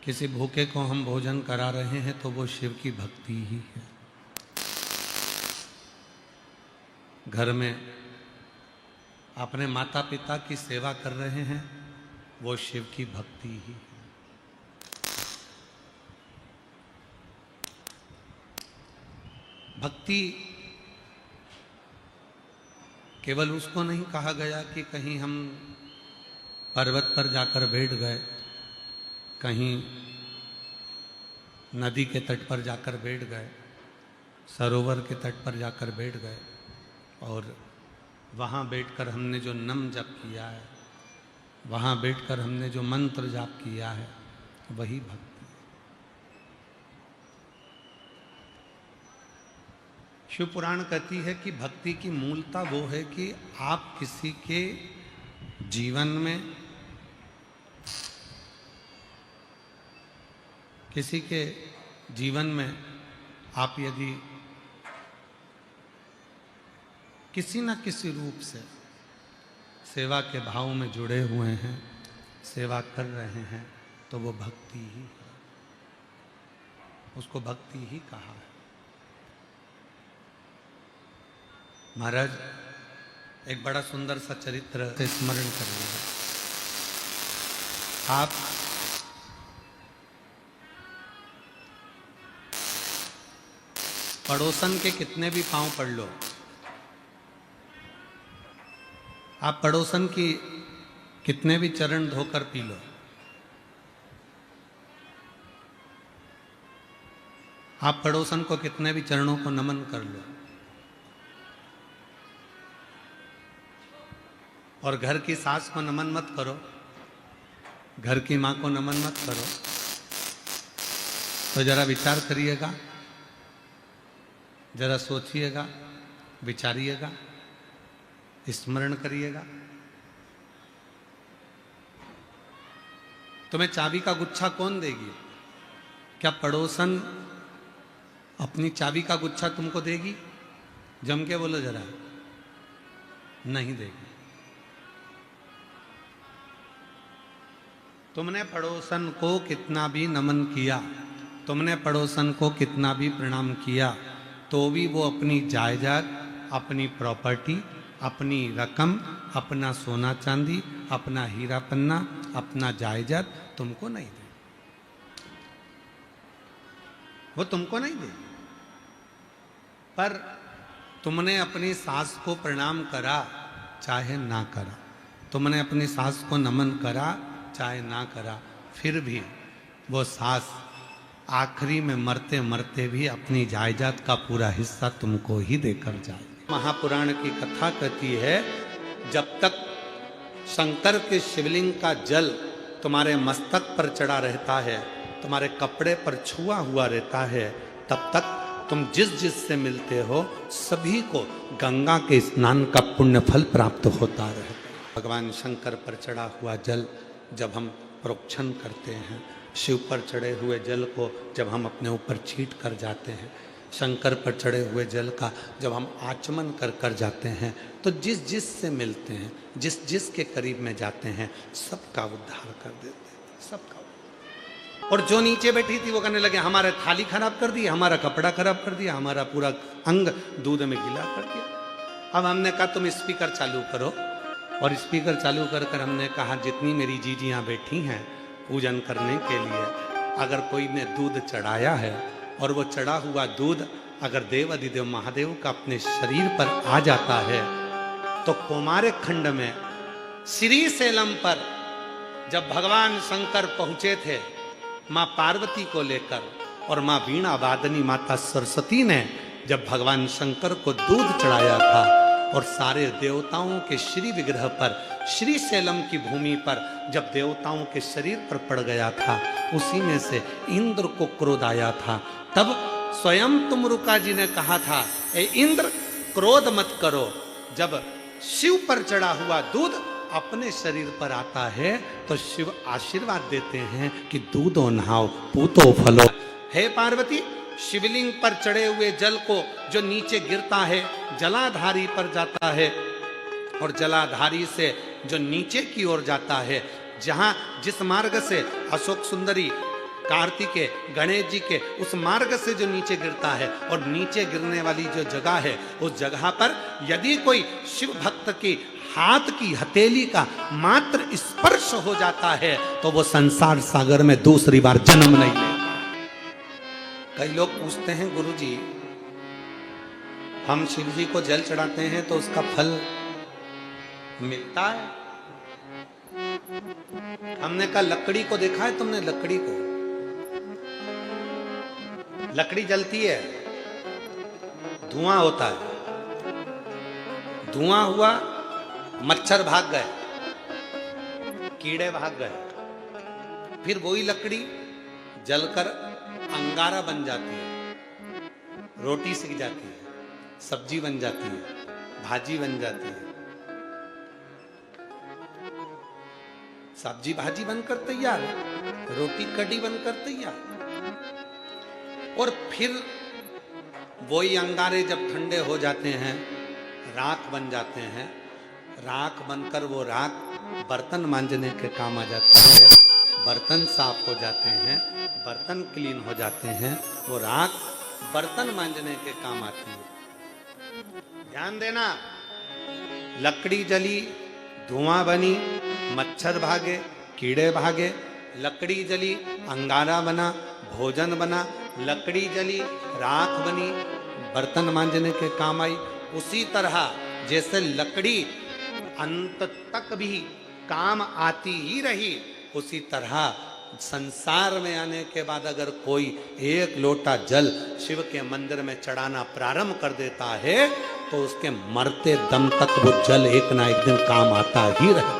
किसी भूखे को हम भोजन करा रहे हैं तो वो शिव की भक्ति ही है। घर में अपने माता पिता की सेवा कर रहे हैं, वो शिव की भक्ति ही है। भक्ति केवल उसको नहीं कहा गया कि कहीं हम पर्वत पर जाकर बैठ गए, कहीं नदी के तट पर जाकर बैठ गए, सरोवर के तट पर जाकर बैठ गए और वहाँ बैठकर हमने जो नाम जप किया है, वहाँ बैठकर हमने जो मंत्र जाप किया है, वही भक्ति। शिव पुराण कहती है कि भक्ति की मूलता वो है कि आप किसी के जीवन में, किसी के जीवन में आप यदि किसी न किसी रूप से सेवा के भाव में जुड़े हुए हैं, सेवा कर रहे हैं, तो वो भक्ति ही है। उसको भक्ति ही कहा है। महाराज एक बड़ा सुंदर सा चरित्र से स्मरण करिए। आप पड़ोसन के कितने भी पांव पड़ लो, आप पड़ोसन की कितने भी चरण धोकर पी लो, आप पड़ोसन को कितने भी चरणों को नमन कर लो, और घर की सास को नमन मत करो, घर की माँ को नमन मत करो, तो जरा विचार करिएगा, जरा सोचिएगा, विचारिएगा, स्मरण करिएगा। तुम्हें चाबी का गुच्छा कौन देगी? क्या पड़ोसन अपनी चाबी का गुच्छा तुमको देगी? जम के बोलो जरा। नहीं देगी। तुमने पड़ोसन को कितना भी नमन किया, तुमने पड़ोसन को कितना भी प्रणाम किया, तो भी वो अपनी जायदाद, अपनी प्रॉपर्टी, अपनी रकम, अपना सोना चांदी, अपना हीरा पन्ना, अपना जायदाद तुमको नहीं दे। वो तुमको नहीं दे। पर तुमने अपनी सास को प्रणाम करा चाहे ना करा, तुमने अपनी सास को नमन करा चाहे ना करा, फिर भी वो सास आखिरी में मरते मरते भी अपनी जायदाद का पूरा हिस्सा तुमको ही देकर जाए। महापुराण की कथा कहती है, जब तक शंकर के शिवलिंग का जल तुम्हारे मस्तक पर चढ़ा रहता है, तुम्हारे कपड़े पर छुआ हुआ रहता है, तब तक तुम जिस जिस से मिलते हो सभी को गंगा के स्नान का पुण्य फल प्राप्त होता रहे। भगवान शंकर पर चढ़ा हुआ जल जब हम प्रोक्षण करते हैं, शिव पर चढ़े हुए जल को जब हम अपने ऊपर छीट कर जाते हैं, शंकर पर चढ़े हुए जल का जब हम आचमन कर कर जाते हैं, तो जिस जिस से मिलते हैं, जिस जिस के करीब में जाते हैं, सबका उद्धार कर देते हैं, सबका। और जो नीचे बैठी थी वो कहने लगे हमारा थाली खराब कर दी, हमारा कपड़ा खराब कर दिया, हमारा पूरा अंग दूध में गीला कर दिया। अब हमने कहा तुम स्पीकर चालू करो, और स्पीकर चालू कर कर हमने कहा जितनी मेरी जीजियाँ बैठी हैं पूजन करने के लिए, अगर कोई ने दूध चढ़ाया है और वो चढ़ा हुआ दूध अगर देव अधिदेव महादेव का अपने शरीर पर आ जाता है, तो कौमार खंड में श्रीशैलम पर जब भगवान शंकर पहुंचे थे माँ पार्वती को लेकर, और माँ वीणा वादनी माता सरस्वती ने जब भगवान शंकर को दूध चढ़ाया था, और सारे देवताओं के श्री विग्रह पर, श्रीशैलम की भूमि पर जब देवताओं के शरीर पर पड़ गया था, उसी में से इंद्र को क्रोध आया था। तब स्वयं तुमरुका जी ने कहा था, ए इंद्र क्रोध मत करो, जब शिव पर चढ़ा हुआ दूध अपने शरीर पर आता है तो शिव आशीर्वाद देते हैं कि दूधो नहाओ पूतो फलो। हे पार्वती, शिवलिंग पर चढ़े हुए जल को जो नीचे गिरता है जलाधारी पर जाता है, और जलाधारी से जो नीचे की ओर जाता है, जहां जिस मार्ग से अशोक सुंदरी कार्तिकेय गणेश जी के उस मार्ग से जो नीचे गिरता है, और नीचे गिरने वाली जो जगह है उस जगह पर यदि कोई शिव भक्त की हाथ की हथेली का मात्र स्पर्श हो जाता है तो वो संसार सागर में दूसरी बार जन्म नहीं लेगा। कई लोग पूछते हैं, गुरुजी हम शिव जी को जल चढ़ाते हैं तो उसका फल मिलता है? हमने कहा लकड़ी को देखा है तुमने? लकड़ी को, लकड़ी जलती है, धुआं होता है, धुआं हुआ, मच्छर भाग गए, कीड़े भाग गए, फिर वही लकड़ी जलकर अंगारा बन जाती है, रोटी सिक जाती है, सब्जी बन जाती है, भाजी बन जाती है। सब्जी भाजी बनकर तैयार, रोटी कड़ी बनकर तैयार। और फिर वही अंगारे जब ठंडे हो जाते हैं, राख बन जाते हैं, राख बनकर वो राख बर्तन मांजने के काम आ जाती है, बर्तन साफ हो जाते हैं, बर्तन क्लीन हो जाते हैं, वो राख बर्तन मांजने के काम आती है। ध्यान देना, लकड़ी जली, धुआं बनी, मच्छर भागे, कीड़े भागे, लकड़ी जली, अंगारा बना, भोजन बना, लकड़ी जली, राख बनी, बर्तन मांजने के काम आई। उसी तरह जैसे लकड़ी अंत तक भी काम आती ही रही, उसी तरह संसार में आने के बाद अगर कोई एक लोटा जल शिव के मंदिर में चढ़ाना प्रारंभ कर देता है तो उसके मरते दम तक वो जल एक ना एक दिन काम आता ही रहता है।